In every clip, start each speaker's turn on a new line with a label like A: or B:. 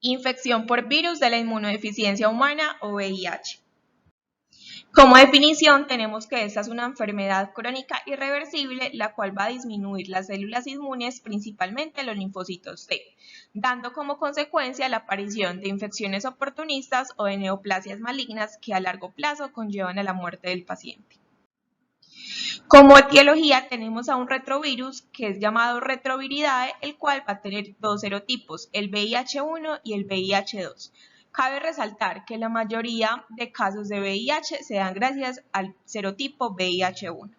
A: Infección por virus de la inmunodeficiencia humana o VIH. Como definición, tenemos que esta es una enfermedad crónica irreversible, la cual va a disminuir las células inmunes, principalmente los linfocitos T, dando como consecuencia la aparición de infecciones oportunistas o de neoplasias malignas que a largo plazo conllevan a la muerte del paciente. Como etiología tenemos a un retrovirus que es llamado Retroviridae, el cual va a tener dos serotipos, el VIH1 y el VIH2. Cabe resaltar que la mayoría de casos de VIH se dan gracias al serotipo VIH1.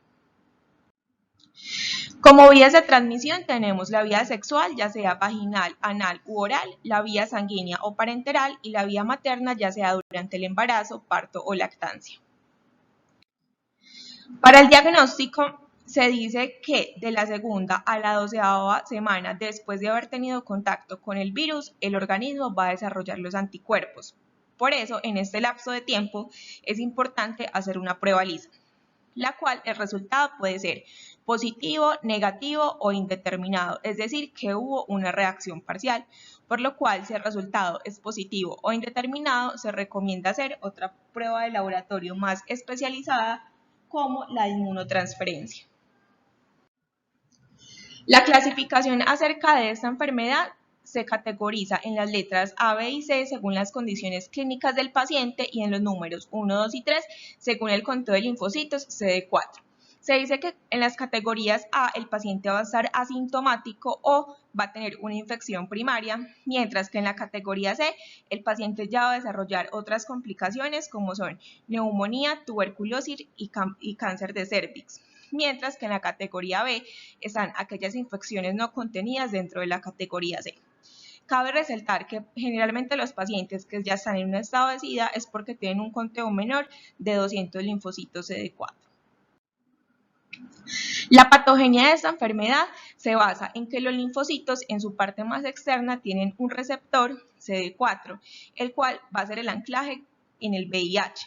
A: Como vías de transmisión tenemos la vía sexual, ya sea vaginal, anal u oral, la vía sanguínea o parenteral y la vía materna, ya sea durante el embarazo, parto o lactancia. Para el diagnóstico se dice que de la segunda a la 12ª semana después de haber tenido contacto con el virus, el organismo va a desarrollar los anticuerpos. Por eso, en este lapso de tiempo es importante hacer una prueba lisa, la cual el resultado puede ser positivo, negativo o indeterminado, es decir, que hubo una reacción parcial, por lo cual si el resultado es positivo o indeterminado, se recomienda hacer otra prueba de laboratorio más especializada como la inmunotransferencia. La clasificación acerca de esta enfermedad se categoriza en las letras A, B y C según las condiciones clínicas del paciente y en los números 1, 2 y 3 según el conteo de linfocitos CD4. Se dice que en las categorías A el paciente va a estar asintomático o va a tener una infección primaria, mientras que en la categoría C el paciente ya va a desarrollar otras complicaciones como son neumonía, tuberculosis y cáncer de cervix. Mientras que en la categoría B están aquellas infecciones no contenidas dentro de la categoría C. Cabe resaltar que generalmente los pacientes que ya están en un estado de SIDA es porque tienen un conteo menor de 200 linfocitos CD4. La patogenia de esta enfermedad se basa en que los linfocitos en su parte más externa tienen un receptor CD4, el cual va a ser el anclaje en el VIH,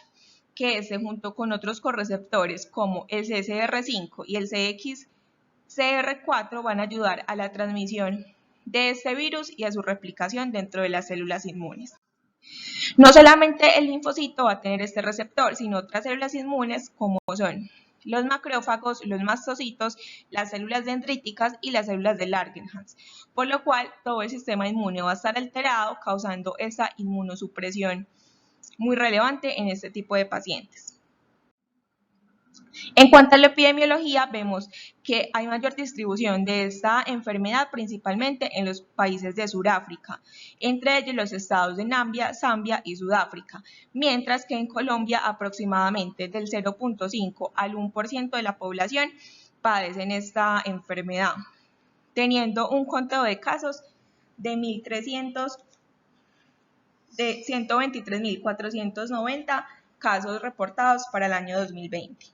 A: que junto con otros correceptores como el CCR5 y el CXCR4 van a ayudar a la transmisión de este virus y a su replicación dentro de las células inmunes. No solamente el linfocito va a tener este receptor, sino otras células inmunes como son los macrófagos, los mastocitos, las células dendríticas y las células de Langerhans, por lo cual todo el sistema inmune va a estar alterado, causando esa inmunosupresión muy relevante en este tipo de pacientes. En cuanto a la epidemiología, vemos que hay mayor distribución de esta enfermedad principalmente en los países de Sudáfrica, entre ellos los estados de Namibia, Zambia y Sudáfrica, mientras que en Colombia aproximadamente del 0.5 al 1% de la población padecen esta enfermedad, teniendo un conteo de casos de 123.490 casos reportados para el año 2020.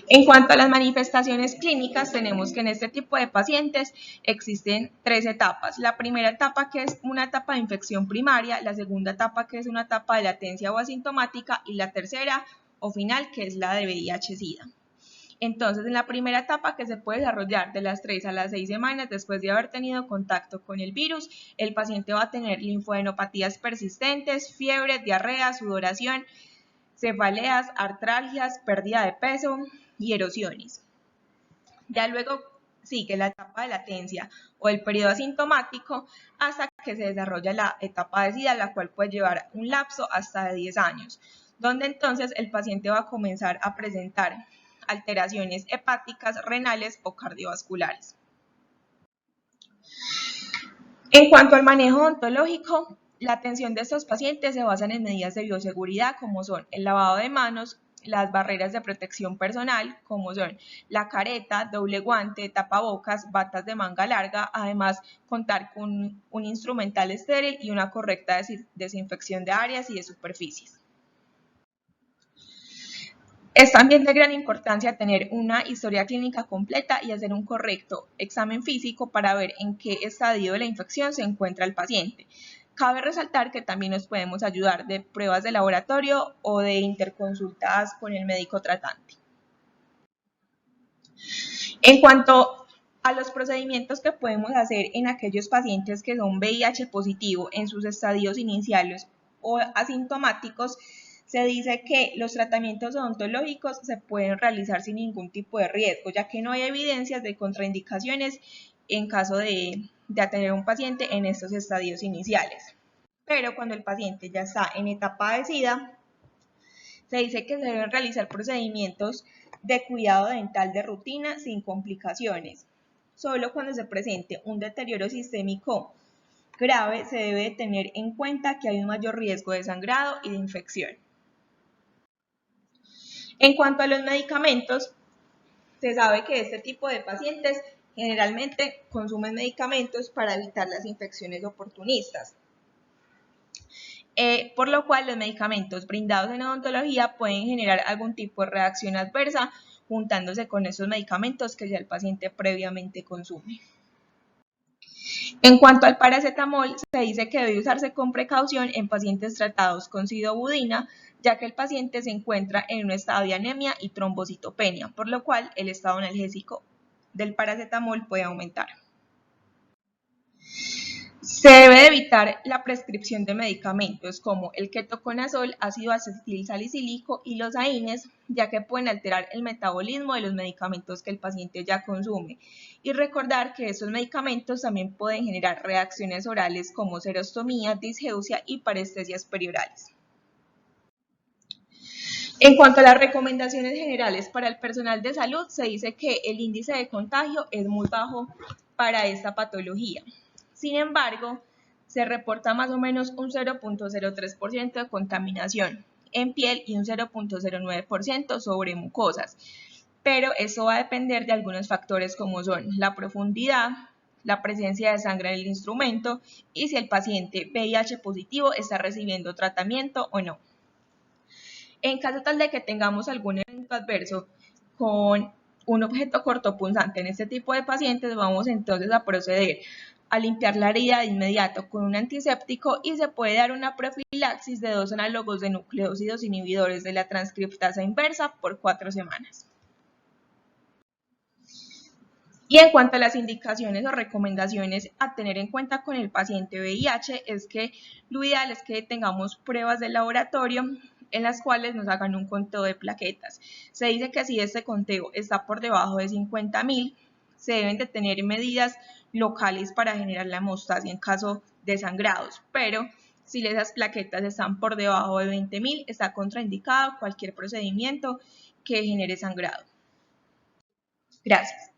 A: En cuanto a las manifestaciones clínicas, tenemos que en este tipo de pacientes existen tres etapas. La primera etapa que es una etapa de infección primaria, la segunda etapa que es una etapa de latencia o asintomática y la tercera o final que es la de VIH-Sida. Entonces, en la primera etapa que se puede desarrollar de las 3 a las 6 semanas después de haber tenido contacto con el virus, el paciente va a tener linfadenopatías persistentes, fiebre, diarrea, sudoración, cefaleas, artralgias, pérdida de peso y erosiones. Ya luego sigue la etapa de latencia o el periodo asintomático hasta que se desarrolla la etapa de SIDA, la cual puede llevar un lapso hasta de 10 años, donde entonces el paciente va a comenzar a presentar alteraciones hepáticas, renales o cardiovasculares. En cuanto al manejo odontológico, la atención de estos pacientes se basa en medidas de bioseguridad como son el lavado de manos, las barreras de protección personal como son la careta, doble guante, tapabocas, batas de manga larga, además contar con un instrumental estéril y una correcta desinfección de áreas y de superficies. Es también de gran importancia tener una historia clínica completa y hacer un correcto examen físico para ver en qué estadio de la infección se encuentra el paciente. Cabe resaltar que también nos podemos ayudar de pruebas de laboratorio o de interconsultas con el médico tratante. En cuanto A los procedimientos que podemos hacer en aquellos pacientes que son VIH positivo en sus estadios iniciales o asintomáticos, se dice que los tratamientos odontológicos se pueden realizar sin ningún tipo de riesgo, ya que no hay evidencias de contraindicaciones en caso de atender a un paciente en estos estadios iniciales. Pero cuando el paciente ya está en etapa de SIDA, se dice que se deben realizar procedimientos de cuidado dental de rutina sin complicaciones. Solo cuando se presente un deterioro sistémico grave se debe tener en cuenta que hay un mayor riesgo de sangrado y de infección. En cuanto a los medicamentos, se sabe que este tipo de pacientes generalmente consumen medicamentos para evitar las infecciones oportunistas. Por lo cual los medicamentos brindados en odontología pueden generar algún tipo de reacción adversa juntándose con esos medicamentos que ya el paciente previamente consume. En cuanto al paracetamol, se dice que debe usarse con precaución en pacientes tratados con sidobudina, ya que el paciente se encuentra en un estado de anemia y trombocitopenia, por lo cual el estado analgésico del paracetamol puede aumentar. Se debe evitar la prescripción de medicamentos como el ketoconazol, ácido acetilsalicílico y los AINES, ya que pueden alterar el metabolismo de los medicamentos que el paciente ya consume. Y recordar que estos medicamentos también pueden generar reacciones orales como serostomía, disgeusia y parestesias periorales. En cuanto a las recomendaciones generales para el personal de salud, se dice que el índice de contagio es muy bajo para esta patología. Sin embargo, se reporta más o menos un 0.03% de contaminación en piel y un 0.09% sobre mucosas, pero eso va a depender de algunos factores como son la profundidad, la presencia de sangre en el instrumento y si el paciente VIH positivo está recibiendo tratamiento o no. En caso tal de que tengamos algún evento adverso con un objeto cortopunzante en este tipo de pacientes, vamos entonces a proceder a limpiar la herida de inmediato con un antiséptico y se puede dar una profilaxis de 2 análogos de nucleósidos inhibidores de la transcriptasa inversa por 4 semanas. Y en cuanto a las indicaciones o recomendaciones a tener en cuenta con el paciente VIH, es que lo ideal es que tengamos pruebas de laboratorio en las cuales nos hagan un conteo de plaquetas. Se dice que si este conteo está por debajo de 50.000, se deben de tener medidas locales para generar la hemostasia en caso de sangrados, pero si esas plaquetas están por debajo de 20.000, está contraindicado cualquier procedimiento que genere sangrado. Gracias.